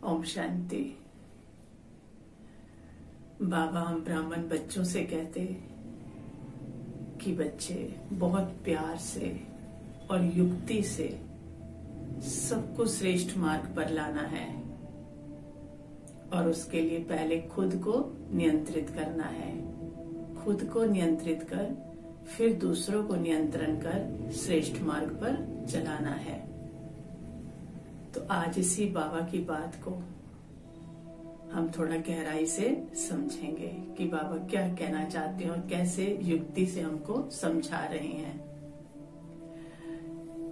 ओम शांति। बाबा हम ब्राह्मण बच्चों से कहते कि बच्चे बहुत प्यार से और युक्ति से सबको श्रेष्ठ मार्ग पर लाना है और उसके लिए पहले खुद को नियंत्रित करना है। खुद को नियंत्रित कर फिर दूसरों को नियंत्रण कर श्रेष्ठ मार्ग पर चलाना है। तो आज इसी बाबा की बात को हम थोड़ा गहराई से समझेंगे कि बाबा क्या कहना चाहते हैं और कैसे युक्ति से हमको समझा रहे हैं।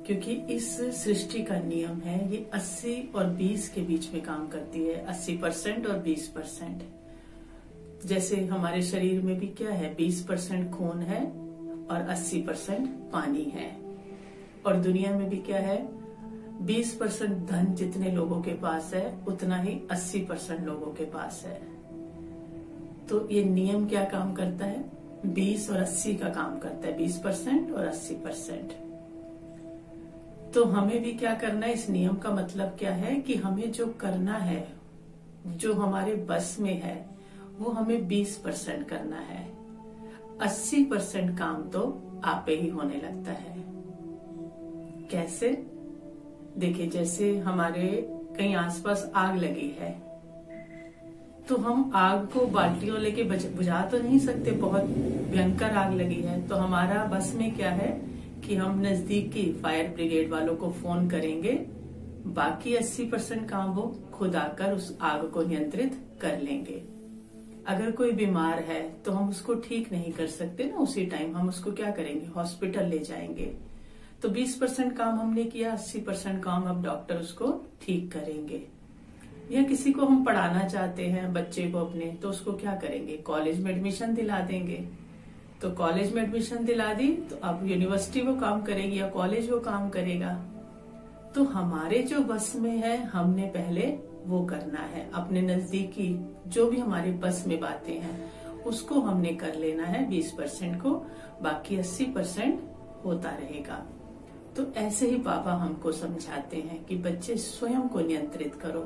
क्योंकि इस सृष्टि का नियम है, ये 80 और 20 के बीच में काम करती है, 80% और 20%। जैसे हमारे शरीर में भी क्या है, 20% खून है और 80% पानी है। और दुनिया में भी क्या है, 20% धन जितने लोगों के पास है उतना ही 80% लोगों के पास है। तो ये नियम क्या काम करता है, 20 और 80 का काम करता है, 20% और 80%। तो हमें भी क्या करना है, इस नियम का मतलब क्या है कि हमें जो करना है, जो हमारे बस में है, वो हमें 20% करना है। 80% काम तो आपे ही होने लगता है। कैसे? देखिए, जैसे हमारे कहीं आसपास आग लगी है तो हम आग को बाल्टियों लेके बुझा तो नहीं सकते, बहुत भयंकर आग लगी है। तो हमारा बस में क्या है कि हम नजदीकी फायर ब्रिगेड वालों को फोन करेंगे, बाकी 80% काम वो खुद आकर उस आग को नियंत्रित कर लेंगे। अगर कोई बीमार है तो हम उसको ठीक नहीं कर सकते ना उसी टाइम, हम उसको क्या करेंगे, हॉस्पिटल ले जाएंगे। तो 20% काम हमने किया, 80% काम अब डॉक्टर उसको ठीक करेंगे। या किसी को हम पढ़ाना चाहते हैं, बच्चे को अपने, तो उसको क्या करेंगे, कॉलेज में एडमिशन दिला देंगे। तो कॉलेज में एडमिशन दिला दी तो अब यूनिवर्सिटी वो काम करेगी या कॉलेज वो काम करेगा। तो हमारे जो बस में है हमने पहले वो करना है। अपने नजदीकी जो भी हमारे बस में बातें हैं उसको हमने कर लेना है 20% को, बाकी 80% होता रहेगा। तो ऐसे ही बाबा हमको समझाते हैं कि बच्चे स्वयं को नियंत्रित करो।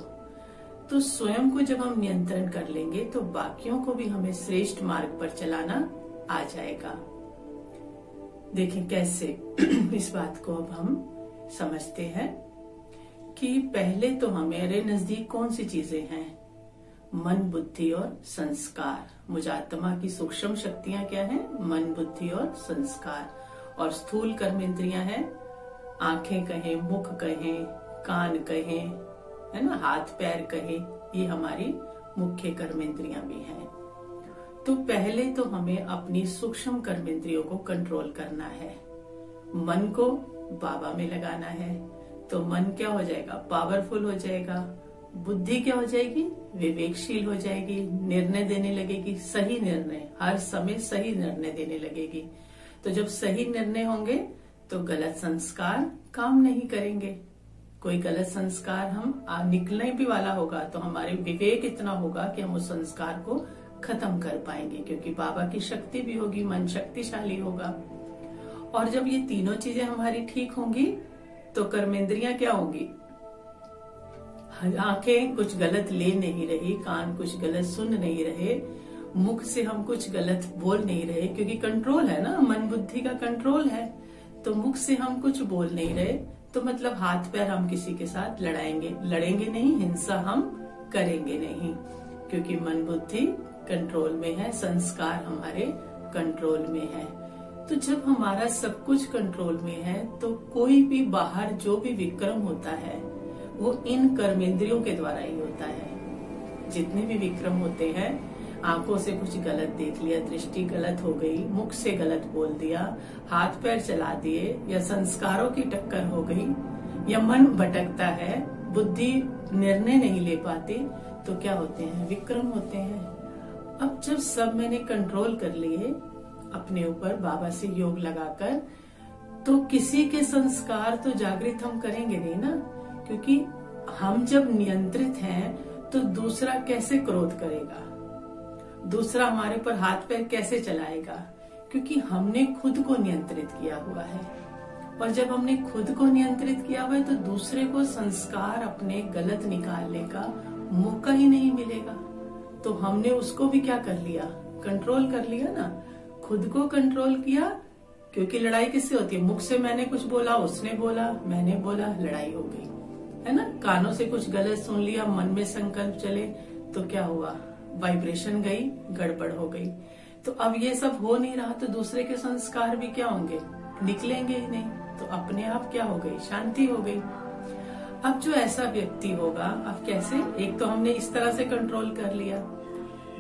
तो स्वयं को जब हम नियंत्रण कर लेंगे तो बाकियों को भी हमें श्रेष्ठ मार्ग पर चलाना आ जाएगा। देखें कैसे इस बात को अब हम समझते हैं कि पहले तो हमारे नजदीक कौन सी चीजें हैं, मन, बुद्धि और संस्कार। मुजात्मा की सूक्ष्म शक्तियां क्या हैं, मन, बुद्धि और संस्कार। और स्थूल कर्मेंद्रियां हैं, आंखें कहें, मुख कहें, कान कहें, है ना, हाथ पैर कहें, ये हमारी मुख्य कर्मेंद्रियां भी हैं। तो पहले तो हमें अपनी सूक्ष्म कर्मेंद्रियों को कंट्रोल करना है। मन को बाबा में लगाना है तो मन क्या हो जाएगा, पावरफुल हो जाएगा। बुद्धि क्या हो जाएगी, विवेकशील हो जाएगी, निर्णय देने लगेगी, सही निर्णय, हर समय सही निर्णय देने लगेगी। तो जब सही निर्णय होंगे तो गलत संस्कार काम नहीं करेंगे। कोई गलत संस्कार हम निकलने भी वाला होगा तो हमारे विवेक इतना होगा कि हम उस संस्कार को खत्म कर पाएंगे, क्योंकि बाबा की शक्ति भी होगी, मन शक्तिशाली होगा। और जब ये तीनों चीजें हमारी ठीक होंगी तो कर्मेंद्रियां क्या होंगी, आंखें कुछ गलत ले नहीं रही, कान कुछ गलत सुन नहीं रहे, मुख से हम कुछ गलत बोल नहीं रहे, क्योंकि कंट्रोल है ना, मन बुद्धि का कंट्रोल है। तो मुख से हम कुछ बोल नहीं रहे तो मतलब हाथ पैर हम किसी के साथ लड़ेंगे नहीं, हिंसा हम करेंगे नहीं, क्योंकि मन बुद्धि कंट्रोल में है, संस्कार हमारे कंट्रोल में है। तो जब हमारा सब कुछ कंट्रोल में है तो कोई भी बाहर जो भी विक्रम होता है वो इन कर्मेंद्रियों के द्वारा ही होता है। जितने भी विक्रम होते हैं, आंखों से कुछ गलत देख लिया, दृष्टि गलत हो गई, मुख से गलत बोल दिया, हाथ पैर चला दिए, या संस्कारों की टक्कर हो गई, या मन भटकता है, बुद्धि निर्णय नहीं ले पाती, तो क्या होते हैं, विक्रम होते हैं। अब जब सब मैंने कंट्रोल कर लिए अपने ऊपर बाबा से योग लगाकर, तो किसी के संस्कार तो जागृत हम करेंगे नहीं ना, क्योंकि हम जब नियंत्रित हैं तो दूसरा कैसे क्रोध करेगा, दूसरा हमारे पर हाथ पैर कैसे चलाएगा, क्योंकि हमने खुद को नियंत्रित किया हुआ है। और जब हमने खुद को नियंत्रित किया हुआ है तो दूसरे को संस्कार अपने गलत निकालने का मौका ही नहीं मिलेगा। तो हमने उसको भी क्या कर लिया, कंट्रोल कर लिया ना, खुद को कंट्रोल किया। क्योंकि लड़ाई किससे होती है, मुख से मैंने कुछ बोला, उसने बोला, मैंने बोला, लड़ाई हो गई, है ना। कानों से कुछ गलत सुन लिया, मन में संकल्प चले, तो क्या हुआ, वाइब्रेशन गई, गड़बड़ हो गई। तो अब ये सब हो नहीं रहा, तो दूसरे के संस्कार भी क्या होंगे, निकलेंगे ही नहीं। तो अपने आप क्या हो गई, शांति हो गई। अब जो ऐसा व्यक्ति होगा, अब कैसे, एक तो हमने इस तरह से कंट्रोल कर लिया,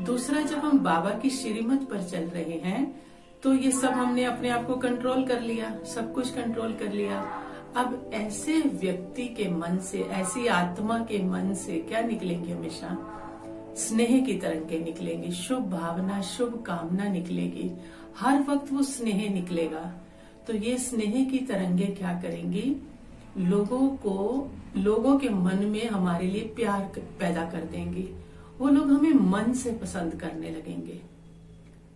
दूसरा जब हम बाबा की श्रीमत पर चल रहे हैं तो ये सब हमने अपने आप को कंट्रोल कर लिया, सब कुछ कंट्रोल कर लिया। अब ऐसे व्यक्ति के मन से, ऐसी आत्मा के मन से क्या निकलेंगे, हमेशा स्नेह की तरंगे निकलेंगी, शुभ भावना, शुभ कामना निकलेगी, हर वक्त वो स्नेह निकलेगा। तो ये स्नेह की तरंगे क्या करेंगी, लोगों के मन में हमारे लिए प्यार पैदा कर देंगी। वो लोग हमें मन से पसंद करने लगेंगे,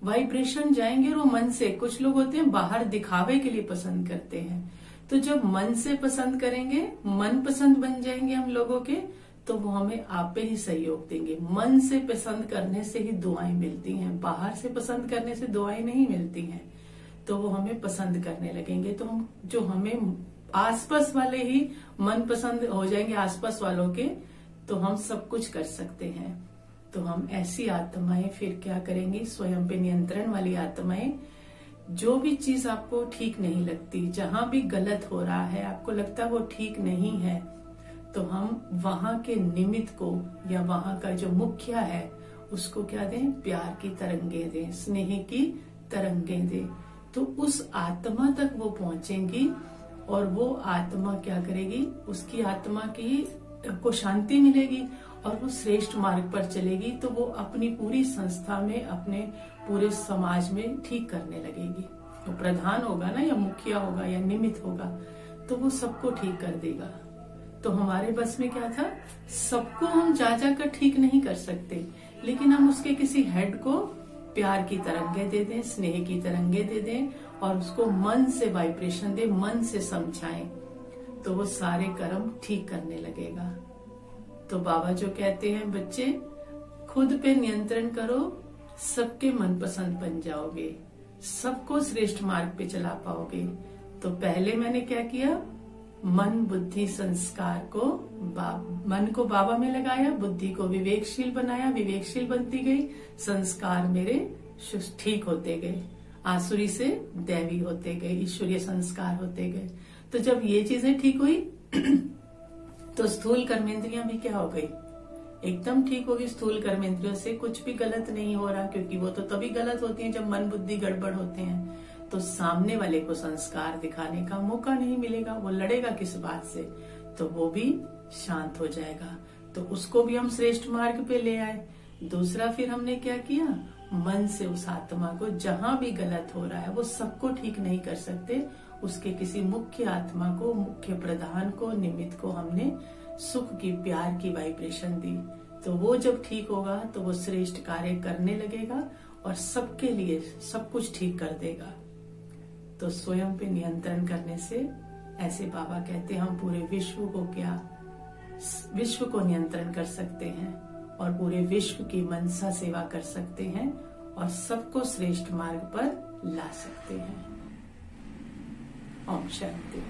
वाइब्रेशन जाएंगे और वो मन से, कुछ लोग होते हैं बाहर दिखावे के लिए पसंद करते हैं, तो जब मन से पसंद करेंगे, मन पसंद बन जाएंगे हम लोगों के, तो वो हमें आपे ही सहयोग देंगे। मन से पसंद करने से ही दुआएं मिलती हैं, बाहर से पसंद करने से दुआएं नहीं मिलती हैं। तो वो हमें पसंद करने लगेंगे, तो हम जो हमें आसपास वाले ही मन पसंद हो जाएंगे, आसपास वालों के, तो हम सब कुछ कर सकते हैं। तो हम ऐसी आत्माएं फिर क्या करेंगी, स्वयं पे नियंत्रण वाली आत्माएं, जो भी चीज आपको ठीक नहीं लगती, जहां भी गलत हो रहा है, आपको लगता है वो ठीक नहीं है, तो हम वहां के निमित्त को या वहां का जो मुखिया है उसको क्या दें, प्यार की तरंगे दें, स्नेह की तरंगे दें। तो उस आत्मा तक वो पहुंचेंगी और वो आत्मा क्या करेगी, उसकी आत्मा की को शांति मिलेगी और वो श्रेष्ठ मार्ग पर चलेगी। तो वो अपनी पूरी संस्था में, अपने पूरे समाज में ठीक करने लगेगी। वो प्रधान होगा ना, या मुखिया होगा, या निमित्त होगा, तो वो सबको ठीक कर देगा। तो हमारे बस में क्या था, सबको हम जा कर ठीक नहीं कर सकते, लेकिन हम उसके किसी हेड को प्यार की तरंगे दे दें, स्नेह की तरंगे दे दें और उसको मन से वाइब्रेशन दे, मन से समझाएं, तो वो सारे कर्म ठीक करने लगेगा। तो बाबा जो कहते हैं, बच्चे खुद पे नियंत्रण करो, सबके मनपसंद बन जाओगे, सबको श्रेष्ठ मार्ग पे चला पाओगे। तो पहले मैंने क्या किया, मन बुद्धि संस्कार को मन को बाबा में लगाया, बुद्धि को विवेकशील बनाया, विवेकशील बनती गई, संस्कार मेरे ठीक होते गए, आसुरी से दैवी होते गए, ईश्वरीय संस्कार होते गए। तो जब ये चीजें ठीक हुई तो स्थूल कर्मेंद्रियां भी क्या हो गई, एकदम ठीक होगी। स्थूल कर्मेंद्रियों से कुछ भी गलत नहीं हो रहा, क्योंकि वो तो तभी गलत होती हैं जब मन बुद्धि गड़बड़ होते हैं। तो सामने वाले को संस्कार दिखाने का मौका नहीं मिलेगा, वो लड़ेगा किस बात से, तो वो भी शांत हो जाएगा। तो उसको भी हम श्रेष्ठ मार्ग पे ले आए। दूसरा फिर हमने क्या किया, मन से उस आत्मा को, जहां भी गलत हो रहा है, वो सबको ठीक नहीं कर सकते, उसके किसी मुख्य आत्मा को, मुख्य प्रधान को, निमित्त को हमने सुख की, प्यार की वाइब्रेशन दी। तो वो जब ठीक होगा तो वो श्रेष्ठ कार्य करने लगेगा और सबके लिए सब कुछ ठीक कर देगा। तो स्वयं पे नियंत्रण करने से, ऐसे बाबा कहते हैं, हम पूरे विश्व को विश्व को नियंत्रण कर सकते हैं और पूरे विश्व की मनसा सेवा कर सकते हैं और सबको श्रेष्ठ मार्ग पर ला सकते हैं। ओम शांति।